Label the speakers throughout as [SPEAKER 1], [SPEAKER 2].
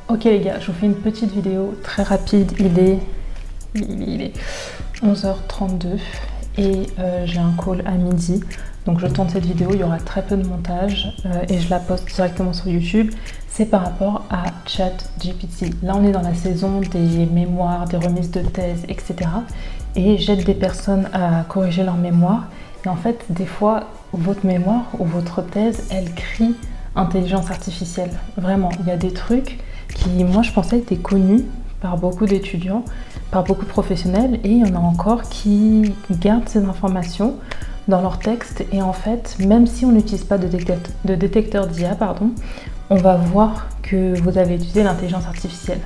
[SPEAKER 1] Ok les gars, je vous fais une petite vidéo très rapide, il est 11h32 et j'ai un call à midi. Donc je tourne cette vidéo, il y aura très peu de montage et je la poste directement sur YouTube. C'est par rapport à ChatGPT. Là on est dans la saison des mémoires, des remises de thèse, etc. Et j'aide des personnes à corriger leur mémoire. Et en fait, des fois, votre mémoire ou votre thèse, elle crie intelligence artificielle. Vraiment, il y a des trucs qui, moi, je pensais étaient connus par beaucoup d'étudiants, par beaucoup de professionnels, et il y en a encore qui gardent ces informations dans leur texte. Et en fait, même si on n'utilise pas de détecteur d'IA, on va voir que vous avez utilisé l'intelligence artificielle.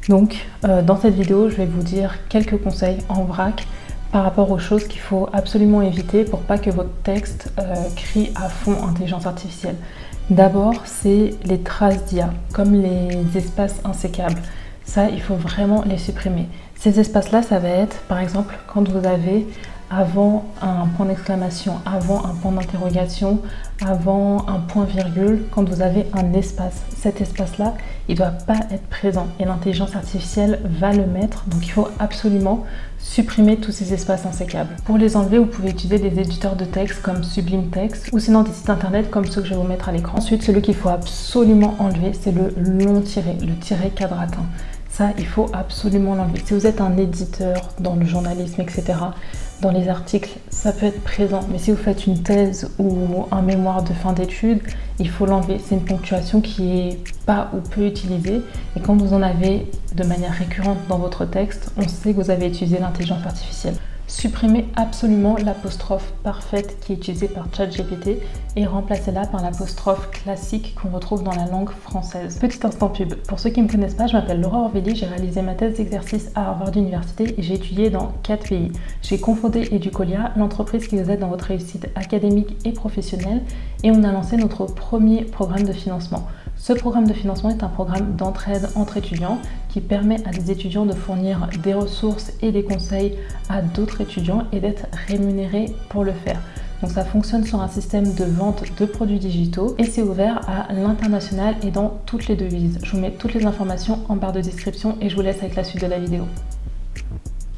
[SPEAKER 1] Donc, dans cette vidéo, je vais vous dire quelques conseils en vrac par rapport aux choses qu'il faut absolument éviter pour pas que votre texte crie à fond intelligence artificielle. D'abord, c'est les traces d'IA, comme les espaces insécables. Ça, il faut vraiment les supprimer. Ces espaces-là, ça va être, par exemple, quand vous avez avant un point d'exclamation, avant un point d'interrogation, avant un point-virgule, quand vous avez un espace. Cet espace-là, il ne doit pas être présent et l'intelligence artificielle va le mettre. Donc, il faut absolument supprimer tous ces espaces insécables. Pour les enlever, vous pouvez utiliser des éditeurs de texte comme Sublime Text ou sinon des sites internet comme ceux que je vais vous mettre à l'écran. Ensuite, celui qu'il faut absolument enlever, c'est le long tiré, le tiré quadratin. Ça, il faut absolument l'enlever. Si vous êtes un éditeur dans le journalisme, etc., dans les articles, ça peut être présent. Mais si vous faites une thèse ou un mémoire de fin d'études, il faut l'enlever. C'est une ponctuation qui est pas ou peu utilisée. Et quand vous en avez de manière récurrente dans votre texte, on sait que vous avez utilisé l'intelligence artificielle. Supprimez absolument l'apostrophe parfaite qui est utilisée par ChatGPT et remplacez-la par l'apostrophe classique qu'on retrouve dans la langue française. Petit instant pub. Pour ceux qui ne me connaissent pas, je m'appelle Laura Orvelli, j'ai réalisé ma thèse d'exercice à Harvard University et j'ai étudié dans 4 pays. J'ai cofondé Educolia, l'entreprise qui vous aide dans votre réussite académique et professionnelle, et on a lancé notre premier programme de financement. Ce programme de financement est un programme d'entraide entre étudiants qui permet à des étudiants de fournir des ressources et des conseils à d'autres étudiants et d'être rémunérés pour le faire. Donc ça fonctionne sur un système de vente de produits digitaux et c'est ouvert à l'international et dans toutes les devises. Je vous mets toutes les informations en barre de description et je vous laisse avec la suite de la vidéo.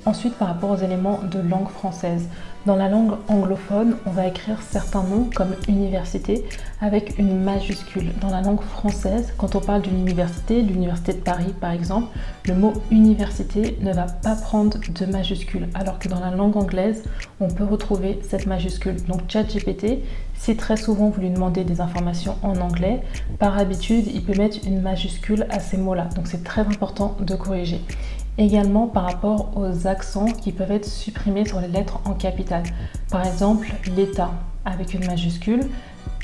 [SPEAKER 1] Ensuite, par rapport aux éléments de langue française. Dans la langue anglophone, on va écrire certains noms comme université avec une majuscule. Dans la langue française, quand on parle d'une université, l'université de Paris par exemple, le mot université ne va pas prendre de majuscule, alors que dans la langue anglaise, on peut retrouver cette majuscule. Donc ChatGPT, si très souvent vous lui demandez des informations en anglais, par habitude, il peut mettre une majuscule à ces mots-là. Donc c'est très important de corriger. Également par rapport aux accents qui peuvent être supprimés sur les lettres en capitale. Par exemple, l'État avec une majuscule,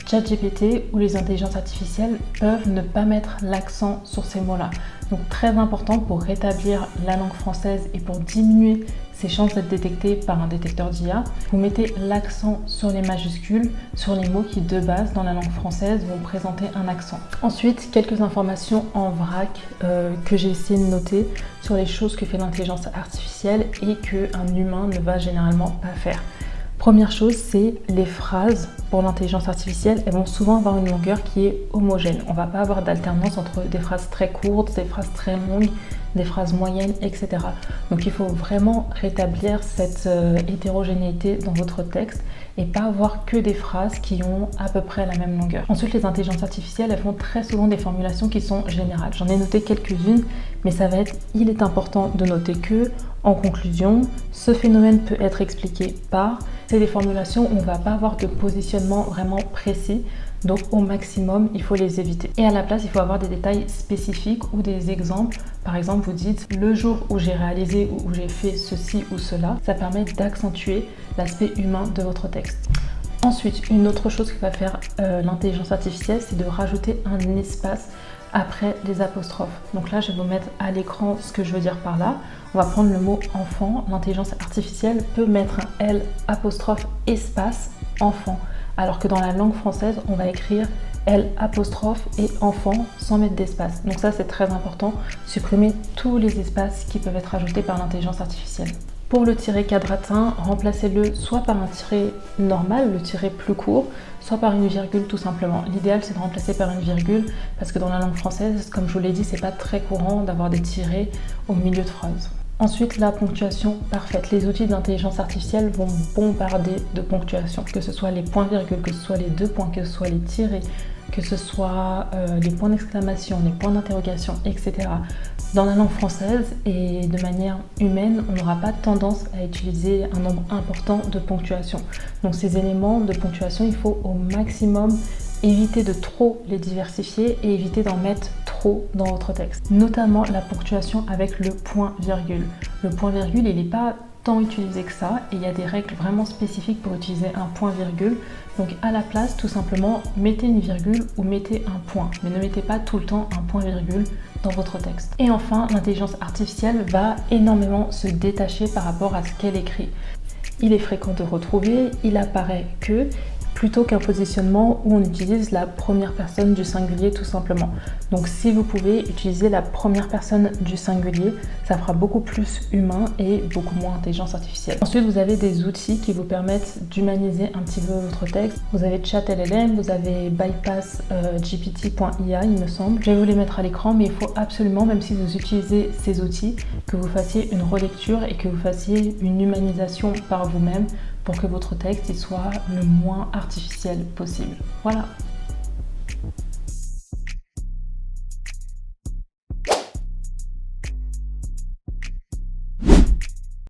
[SPEAKER 1] ChatGPT ou les intelligences artificielles peuvent ne pas mettre l'accent sur ces mots-là. Donc très important pour rétablir la langue française et pour diminuer ses chances d'être détecté par un détecteur d'IA, vous mettez l'accent sur les majuscules, sur les mots qui de base dans la langue française vont présenter un accent. Ensuite, quelques informations en vrac que j'ai essayé de noter sur les choses que fait l'intelligence artificielle et qu'un humain ne va généralement pas faire. Première chose, c'est les phrases pour l'intelligence artificielle, elles vont souvent avoir une longueur qui est homogène. On ne va pas avoir d'alternance entre des phrases très courtes, des phrases très longues, des phrases moyennes, etc. Donc il faut vraiment rétablir cette hétérogénéité dans votre texte et pas avoir que des phrases qui ont à peu près la même longueur. Ensuite, les intelligences artificielles, elles font très souvent des formulations qui sont générales. J'en ai noté quelques-unes, mais ça va être, il est important de noter que, en conclusion, ce phénomène peut être expliqué par, c'est des formulations où on ne va pas avoir de positionnement vraiment précis, donc au maximum, il faut les éviter. Et à la place, il faut avoir des détails spécifiques ou des exemples. Par exemple, vous dites « le jour où j'ai réalisé ou où j'ai fait ceci ou cela », ça permet d'accentuer l'aspect humain de votre texte. Ensuite, une autre chose que va faire l'intelligence artificielle, c'est de rajouter un espace après les apostrophes. Donc là, je vais vous mettre à l'écran ce que je veux dire par là. On va prendre le mot enfant. L'intelligence artificielle peut mettre un L apostrophe espace enfant. Alors que dans la langue française, on va écrire L apostrophe et enfant sans mettre d'espace. Donc ça, c'est très important. Supprimer tous les espaces qui peuvent être ajoutés par l'intelligence artificielle. Pour le tiret quadratin, remplacez-le soit par un tiret normal, le tiret plus court, soit par une virgule tout simplement. L'idéal c'est de remplacer par une virgule parce que dans la langue française, comme je vous l'ai dit, c'est pas très courant d'avoir des tirets au milieu de phrases. Ensuite, la ponctuation parfaite. Les outils d'intelligence artificielle vont bombarder de ponctuation, que ce soit les points-virgules, que ce soit les deux points, que ce soit les tirets, que ce soit les points d'exclamation, les points d'interrogation, etc. Dans la langue française et de manière humaine, on n'aura pas tendance à utiliser un nombre important de ponctuation. Donc ces éléments de ponctuation, il faut au maximum éviter de trop les diversifier et éviter d'en mettre trop dans votre texte. Notamment la ponctuation avec le point-virgule. Le point-virgule, il n'est pas tant utilisé que ça et il y a des règles vraiment spécifiques pour utiliser un point-virgule. Donc à la place, tout simplement, mettez une virgule ou mettez un point, mais ne mettez pas tout le temps un point-virgule dans votre texte. Et enfin, l'intelligence artificielle va énormément se détacher par rapport à ce qu'elle écrit. Il est fréquent de retrouver, il apparaît que, plutôt qu'un positionnement où on utilise la première personne du singulier tout simplement. Donc si vous pouvez utiliser la première personne du singulier, ça fera beaucoup plus humain et beaucoup moins intelligence artificielle. Ensuite, vous avez des outils qui vous permettent d'humaniser un petit peu votre texte. Vous avez ChatLLM, vous avez Bypass GPT.ia il me semble. Je vais vous les mettre à l'écran, mais il faut absolument, même si vous utilisez ces outils, que vous fassiez une relecture et que vous fassiez une humanisation par vous-même pour que votre texte il soit le moins artificiel possible. Voilà.